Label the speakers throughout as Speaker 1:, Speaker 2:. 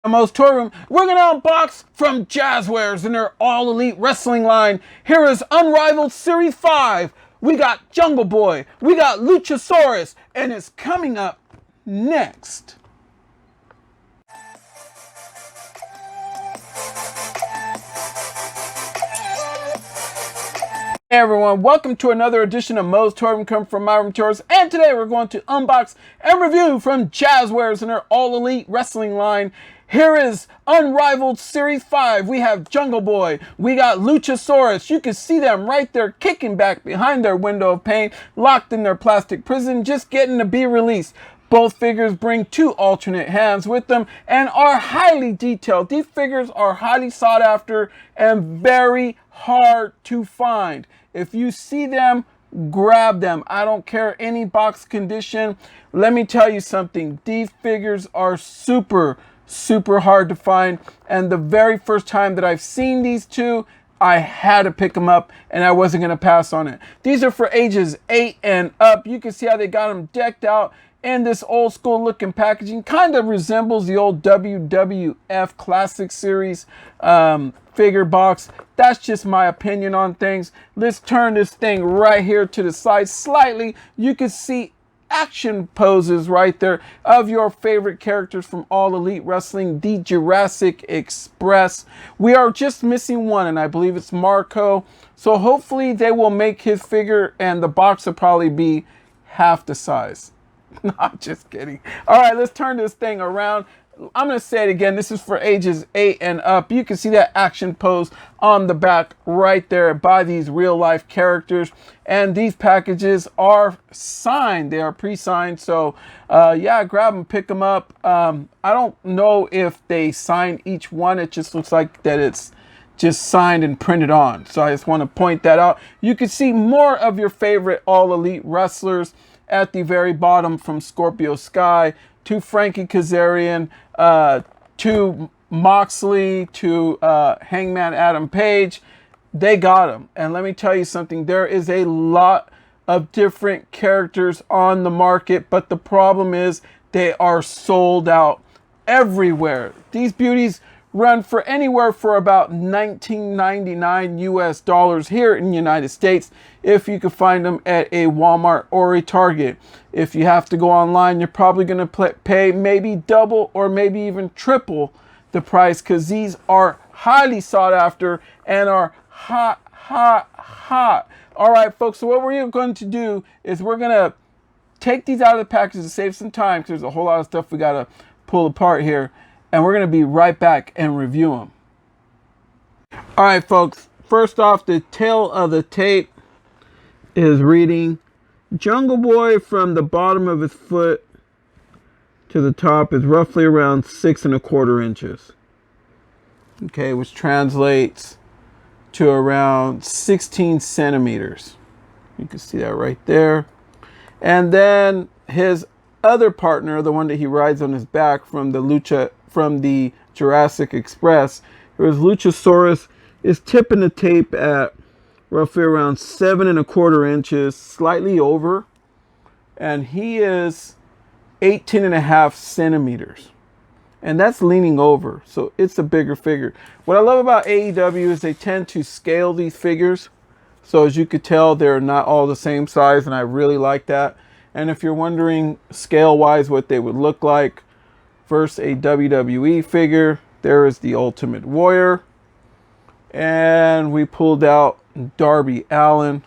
Speaker 1: MOE'S Toy Room, we're going to unbox from Jazzwares in their All Elite Wrestling line. Here is Unrivaled Series 5. We got Jungle Boy, we got Luchasaurus, and it's coming up next. Hey everyone, welcome to another edition of MOE'S Toy Room, come from my room to yours, and today we're going to unbox and review from Jazzwares in their All Elite Wrestling line. Here is Unrivaled Series 5. We have Jungle Boy, we got Luchasaurus. You can see them right there kicking back behind their window of pain, locked in their plastic prison, just getting to be released. Both figures bring 2 alternate hands with them and are highly detailed. These figures are highly sought after and very hard to find. If you see them, grab them. I don't care any box condition. Let me tell you something. These figures are super hard to find. And the very first time that I've seen these two, I had to pick them up and I wasn't going to pass on it. These are for ages 8 and up. You can see how they got them decked out in this old school looking packaging. Kind of resembles the old WWF Classic Series figure box. That's just my opinion on things. Let's turn this thing right here to the side slightly. You can see action poses right there of your favorite characters from All Elite Wrestling, the Jurassic Express. We are just missing one, and I believe it's Marco. So hopefully they will make his figure, and the box will probably be half the size. Not just kidding. All right, let's turn this thing around. I'm going to say it again. This is for ages 8 and up. You can see that action pose on the back right there by these real life characters. And these packages are signed. They are pre-signed. So, yeah, grab them, pick them up. I don't know if they sign each one. It just looks like that it's just signed and printed on. So I just want to point that out. You can see more of your favorite All Elite wrestlers at the very bottom, from Scorpio Sky to Frankie Kazarian, to Moxley, to Hangman Adam Page. They got them. And let me tell you something, there is a lot of different characters on the market, but the problem is they are sold out everywhere. These beauties run for anywhere for about $19.99 US dollars here in the United States, if you can find them at a Walmart or a Target. If you have to go online, you're probably going to pay maybe double or maybe even triple the price, because these are highly sought after and are hot. All right, folks, so what we're going to do is we're going to take these out of the package to save some time, because there's a whole lot of stuff we got to pull apart here. And we're going to be right back and review them. All right, folks. First off, the tail of the tape is reading, Jungle Boy from the bottom of his foot to the top is roughly around 6 1/4 inches. Okay, which translates to around 16 centimeters. You can see that right there. And then his other partner, the one that he rides on his back from the Jurassic Express, here's Luchasaurus, is tipping the tape at roughly around 7 1/4 inches, slightly over, and he is 18 1/2 centimeters, and that's leaning over, so it's a bigger figure. What I love about AEW is they tend to scale these figures, so as you could tell, they're not all the same size, and I really like that. And if you're wondering scale-wise what they would look like, first a WWE figure, there is the Ultimate Warrior, and we pulled out Darby Allin,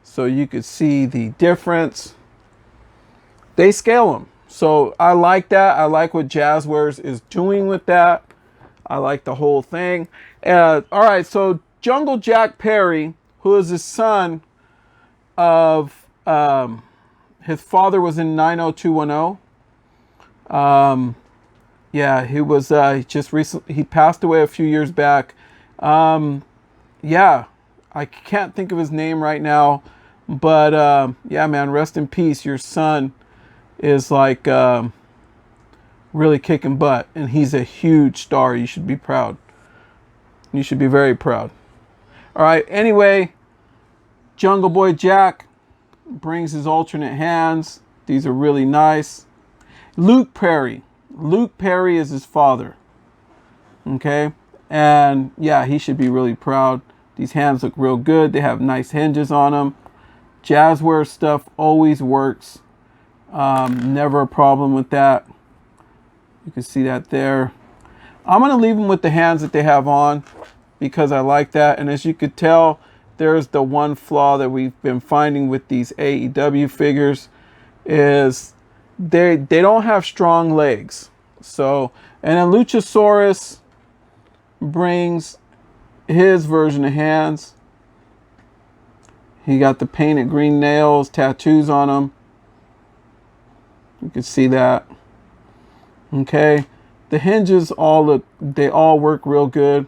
Speaker 1: so you could see the difference. They scale them, so I like that. I like what Jazzwares is doing with that. I like the whole thing. All right, so Jungle Jack Perry, who is the son of his father was in 90210. Yeah, he was just recently, he passed away a few years back. Yeah, I can't think of his name right now, but yeah, man, rest in peace. Your son is like really kicking butt, and he's a huge star. You should be proud. You should be very proud. All right, anyway, Jungle Boy Jack brings his alternate hands. These are really nice. Luke Perry. Luke Perry is his father. Okay. And yeah, he should be really proud. These hands look real good. They have nice hinges on them. Jazzware stuff always works. Never a problem with that. You can see that there. I'm going to leave them with the hands that they have on because I like that. And as you could tell, there's the one flaw that we've been finding with these AEW figures is they don't have strong legs. So, and then Luchasaurus brings his version of hands. He got the painted green nails, tattoos on him. You can see that. Okay. The hinges they all work real good.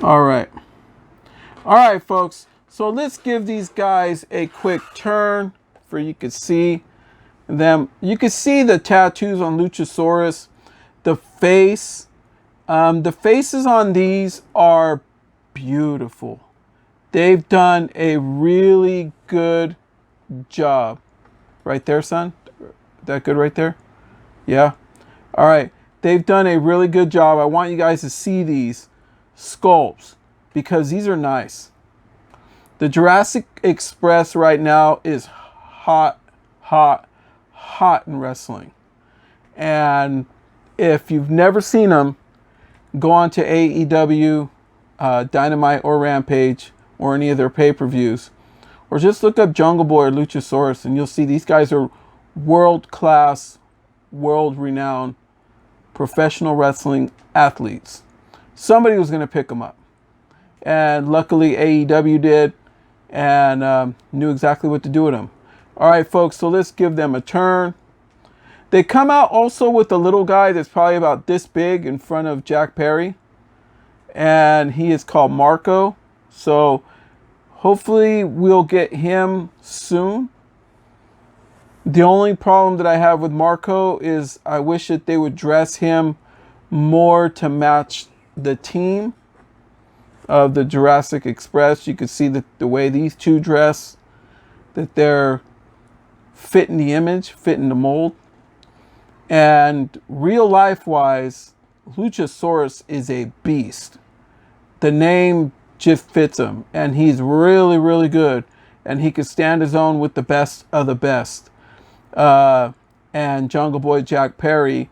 Speaker 1: All right. All right, folks. So let's give these guys a quick turn for you can see them. You can see the tattoos on Luchasaurus. The face. The faces on these are beautiful. They've done a really good job. Right there, son? That good right there? Yeah? All right. They've done a really good job. I want you guys to see these sculpts because these are nice. The Jurassic Express right now is hot in wrestling. And if you've never seen them, go on to AEW, Dynamite or Rampage or any of their pay-per-views. Or just look up Jungle Boy or Luchasaurus and you'll see these guys are world-class, world-renowned professional wrestling athletes. Somebody was going to pick them up. And luckily AEW did and knew exactly what to do with them. All right, folks, so let's give them a turn. They come out also with a little guy that's probably about this big in front of Jack Perry. And he is called Marco. So hopefully we'll get him soon. The only problem that I have with Marco is I wish that they would dress him more to match the team of the Jurassic Express. You can see the way these two dress, that they're fit in the image, fit in the mold. And real life wise, Luchasaurus is a beast. The name just fits him, and he's really, really good, and he can stand his own with the best of the best. And Jungle Boy Jack Perry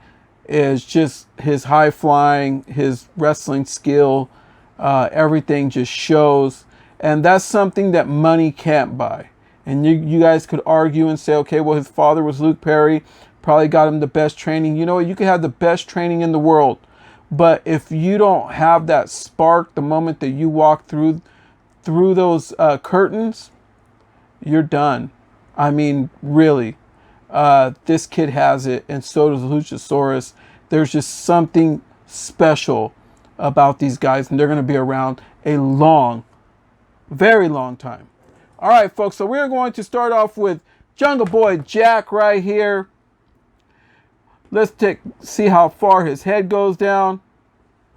Speaker 1: is just his high flying, his wrestling skill, everything just shows, and that's something that money can't buy. And you guys could argue and say, okay, well, his father was Luke Perry, probably got him the best training. You know what? You could have the best training in the world, but if you don't have that spark the moment that you walk through those curtains, you're done. I mean, really. This kid has it, and so does Luchasaurus. There's just something special about these guys, and they're going to be around a long, very long time. All right, folks, so we're going to start off with Jungle Boy Jack right here. Let's see how far his head goes down.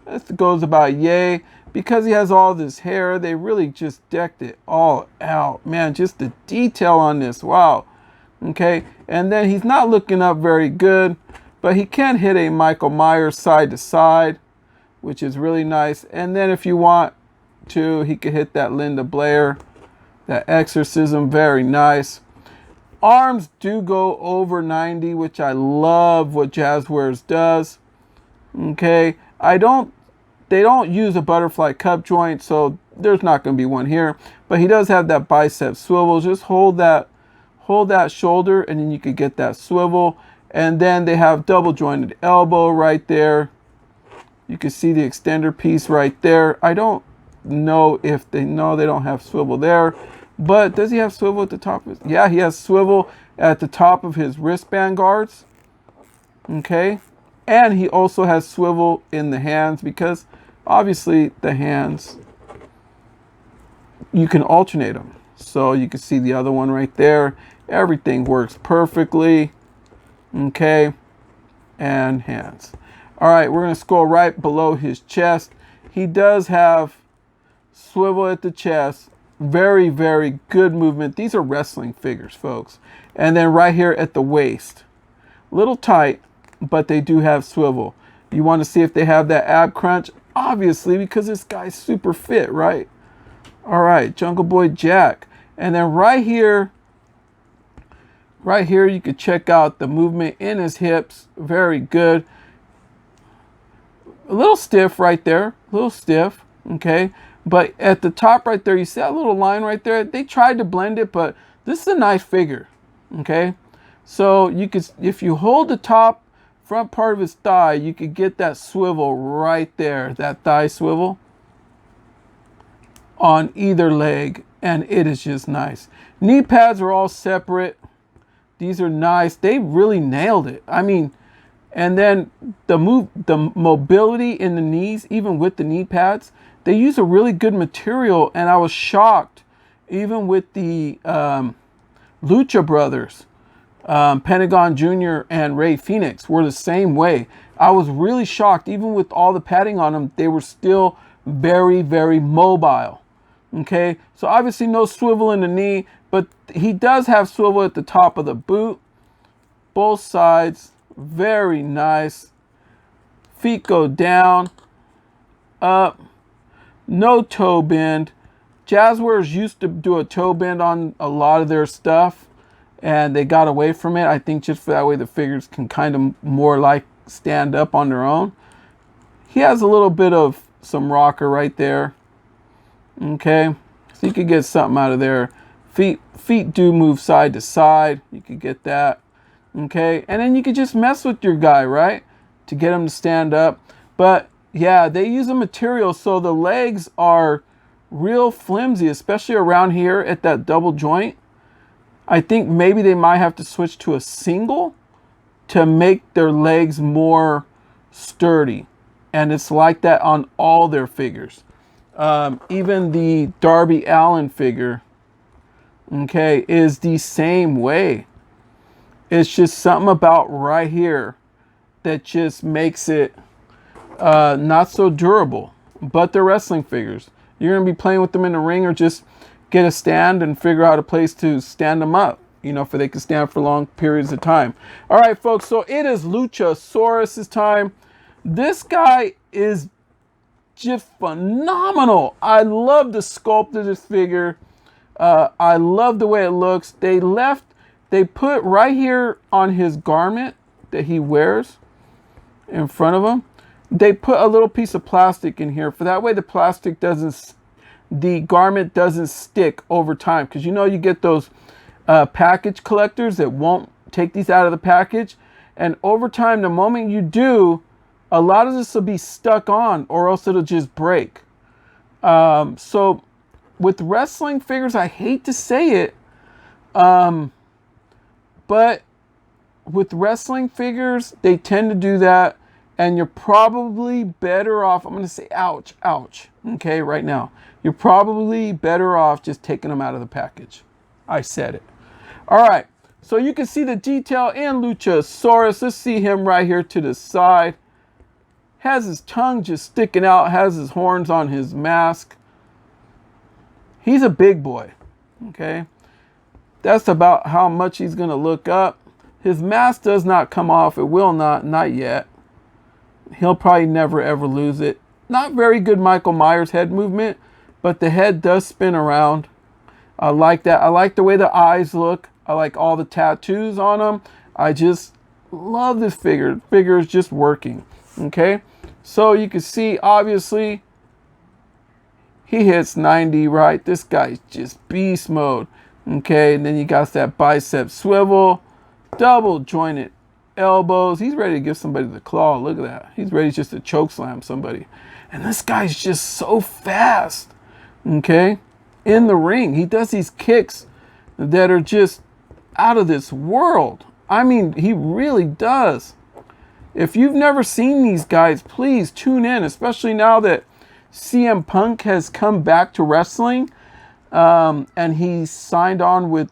Speaker 1: It goes about yay. Because he has all this hair, they really just decked it all out. Man, just the detail on this. Wow. Okay. And then he's not looking up very good, but he can hit a Michael Myers side to side, which is really nice. And then if you want to, he could hit that Linda Blair, that exorcism. Very nice. Arms do go over 90, which I love what Jazzwares does. Okay. They don't use a butterfly cup joint, so there's not going to be one here. But he does have that bicep swivel. Just hold that shoulder, and then you could get that swivel. And then they have double jointed elbow right there. You can see the extender piece right there. I don't know if they don't have swivel there. But does he have swivel at the top of his? Yeah, he has swivel at the top of his wristband guards. Okay. And he also has swivel in the hands because obviously the hands, you can alternate them. So you can see the other one right there. Everything works perfectly. Okay. And hands. All right, we're going to scroll right below his chest. He does have swivel at the chest. Very, very good movement. These are wrestling figures, folks. And then right here at the waist. Little tight, but they do have swivel. You want to see if they have that ab crunch? Obviously, because this guy's super fit, right? All right, Jungle Boy Jack. And then right here, you could check out the movement in his hips. Very good. A little stiff right there. A little stiff, okay? But at the top right there, you see that little line right there? They tried to blend it, but this is a nice figure, okay? So you could, if you hold the top front part of his thigh, you could get that swivel right there, that thigh swivel on either leg, and it is just nice. Knee pads are all separate. These are nice. They really nailed it. I mean, and then the mobility in the knees, even with the knee pads, they use a really good material, and I was shocked, even with the Lucha Brothers, Pentagon Jr. and Ray Phoenix were the same way. I was really shocked, even with all the padding on them, they were still very, very mobile. Okay, so obviously no swivel in the knee, but he does have swivel at the top of the boot. Both sides, very nice. Feet go down, up, no toe bend. Jazzwares used to do a toe bend on a lot of their stuff, and they got away from it. I think just for that way the figures can kind of more like stand up on their own. He has a little bit of some rocker right there. Okay, so you could get something out of there. Feet do move side to side. You could get that. Okay, and then you could just mess with your guy, right, to get him to stand up. But yeah, they use a material so the legs are real flimsy, especially around here at that double joint. I think maybe they might have to switch to a single to make their legs more sturdy, and it's like that on all their figures. Even the Darby Allin figure, okay, is the same way. It's just something about right here that just makes it not so durable. But they're wrestling figures. You're going to be playing with them in the ring, or just get a stand and figure out a place to stand them up, you know, for they can stand for long periods of time. All right, folks, so it is Luchasaurus' time. This guy is just phenomenal. I love the sculpt of this figure. I love the way it looks. They put right here on his garment that he wears in front of him, they put a little piece of plastic in here for that way the garment doesn't stick over time. Because you know, you get those package collectors that won't take these out of the package, and over time, the moment you do, a lot of this will be stuck on, or else it'll just break. So with wrestling figures, I hate to say it, but with wrestling figures, they tend to do that, and you're probably better off, I'm going to say ouch, okay, right now. You're probably better off just taking them out of the package. I said it. All right, so you can see the detail in Luchasaurus. Let's see him right here to the side. Has his tongue just sticking out, has his horns on his mask. He's a big boy, okay? That's about how much he's going to look up. His mask does not come off. It will not yet. He'll probably never ever lose it. Not very good Michael Myers head movement, but the head does spin around. I like that. I like the way the eyes look. I like all the tattoos on him. I just love this figure. The figure is just working, okay? So you can see, obviously, he hits 90, right? This guy's just beast mode. Okay, and then you got that bicep swivel, double jointed elbows. He's ready to give somebody the claw. Look at that. He's ready just to choke slam somebody. And this guy's just so fast. Okay, in the ring, he does these kicks that are just out of this world. I mean, he really does. If you've never seen these guys, please tune in, especially now that CM Punk has come back to wrestling. And he signed on with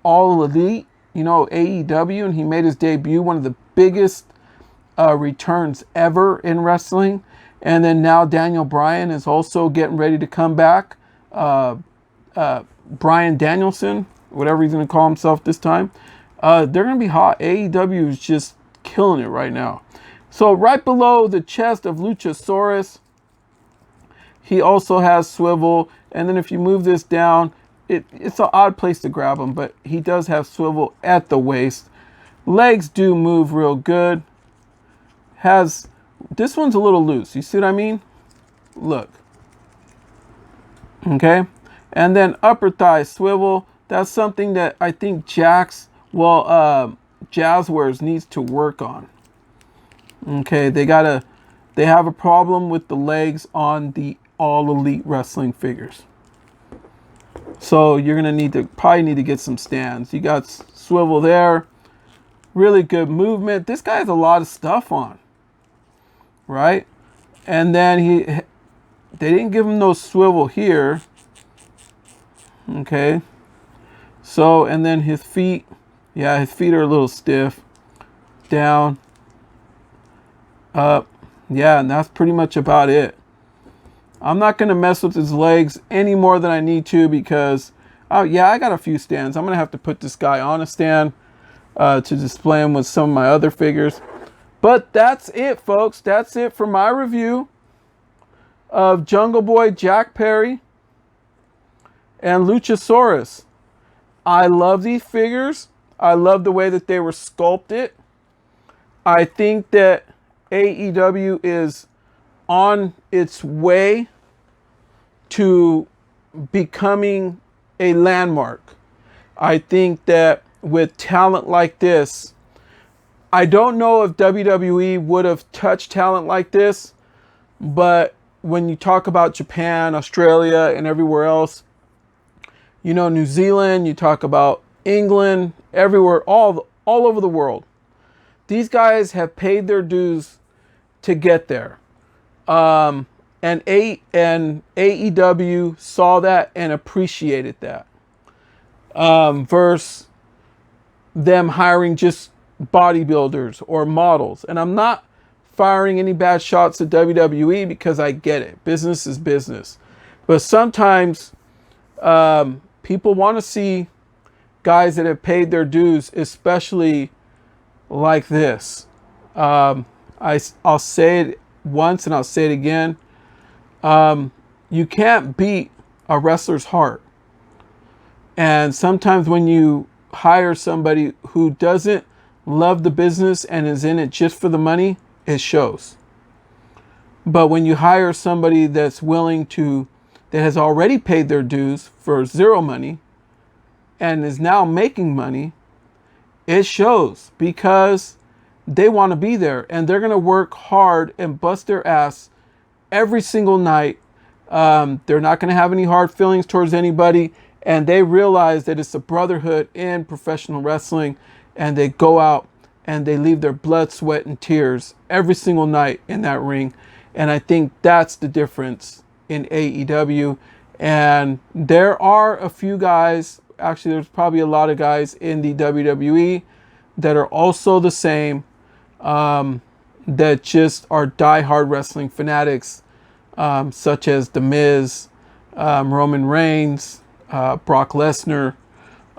Speaker 1: All Elite, you know, AEW, and he made his debut, one of the biggest returns ever in wrestling. And then now Daniel Bryan is also getting ready to come back Brian Danielson, whatever he's going to call himself this time. They're going to be hot. AEW is just killing it right now. So right below the chest of Luchasaurus, he also has swivel. And then if you move this down, it's an odd place to grab him, but he does have swivel at the waist. Legs do move real good. This one's a little loose. You see what I mean? Look. Okay. And then upper thigh swivel. That's something that I think Jazzwares needs to work on. Okay. They have a problem with the legs on the All Elite Wrestling figures. So you're going to probably need to get some stands. You got swivel there. Really good movement. This guy has a lot of stuff on. Right? And then they didn't give him no swivel here. Okay. So, and then his feet. Yeah, his feet are a little stiff. Down. Up. Yeah, and that's pretty much about it. I'm not going to mess with his legs any more than I need to because, I got a few stands. I'm going to have to put this guy on a stand to display him with some of my other figures. But that's it, folks. That's it for my review of Jungle Boy Jack Perry and Luchasaurus. I love these figures. I love the way that they were sculpted. I think that AEW is on its way to becoming a landmark. I think that with talent like this, I don't know if WWE would have touched talent like this, but when you talk about Japan, Australia, and everywhere else, New Zealand, you talk about England, everywhere, all over the world, these guys have paid their dues to get there. And AEW saw that and appreciated that. Versus them hiring just bodybuilders or models. And I'm not firing any bad shots at WWE because I get it. Business is business. But sometimes people want to see guys that have paid their dues, especially like this. I'll say it once and I'll say it again. You can't beat a wrestler's heart. And sometimes when you hire somebody who doesn't love the business and is in it just for the money, it shows. But when you hire somebody that has already paid their dues for zero money and is now making money, it shows because they want to be there and they're going to work hard and bust their ass every single night. They're not going to have any hard feelings towards anybody, and they realize that it's a brotherhood in professional wrestling, and they go out and they leave their blood, sweat, and tears every single night in that ring. And I think that's the difference in AEW. And there are a few guys, actually there's probably a lot of guys in the WWE that are also the same, that just are diehard wrestling fanatics, such as The Miz, Roman Reigns, Brock Lesnar.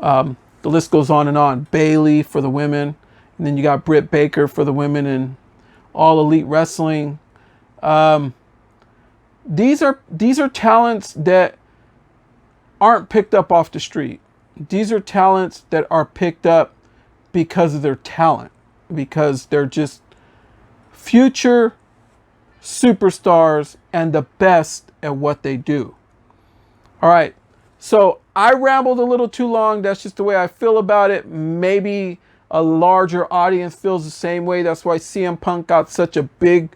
Speaker 1: The list goes on and on. Bayley for the women. And then you got Britt Baker for the women in All Elite Wrestling. These are talents that aren't picked up off the street. These are talents that are picked up because of their talent. Because they're just future superstars and the best at what they do. All right. So I rambled a little too long. That's just the way I feel about it. Maybe a larger audience feels the same way. That's why CM Punk got such a big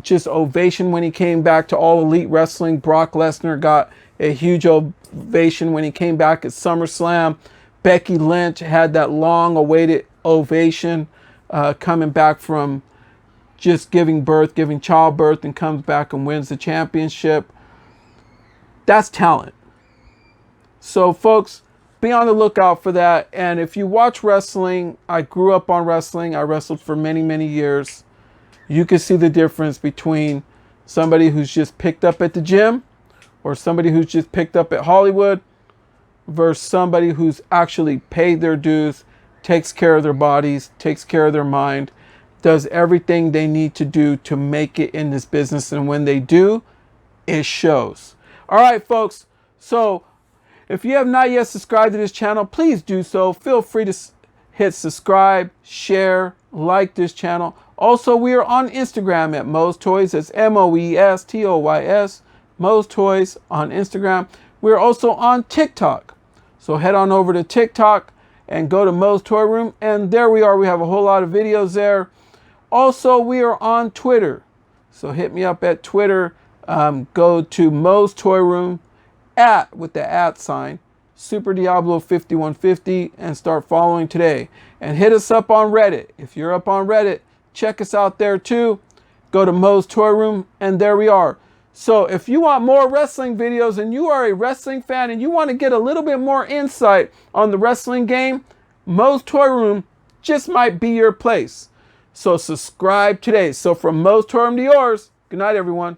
Speaker 1: just ovation when he came back to All Elite Wrestling. Brock Lesnar got a huge ovation when he came back at SummerSlam. Becky Lynch had that long awaited ovation coming back from just giving childbirth, and comes back and wins the championship. That's talent. So folks, be on the lookout for that. And if you watch wrestling, I grew up on wrestling. I wrestled for many, many years. You can see the difference between somebody who's just picked up at the gym or somebody who's just picked up at Hollywood versus somebody who's actually paid their dues, takes care of their bodies, takes care of their mind, does everything they need to do to make it in this business. And when they do, it shows. All right, folks. So if you have not yet subscribed to this channel, please do so. Feel free to hit subscribe, share, like this channel. Also, we are on Instagram at MOE'S Toys. That's MOE'S, MOE'S Toys on Instagram. We're also on TikTok. So head on over to TikTok and go to MOE'S Toy Room. And there we are. We have a whole lot of videos there. Also, we are on Twitter. So hit me up at Twitter. Go to MOE'S Toy Room with the @ sign, Super Diablo 5150, and start following today. And hit us up on Reddit. If you're up on Reddit, check us out there too. Go to MOE'S Toy Room, and there we are. So if you want more wrestling videos and you are a wrestling fan and you want to get a little bit more insight on the wrestling game, MOE'S Toy Room just might be your place. So subscribe today. So from MOE'S Toy Room to yours, good night, everyone.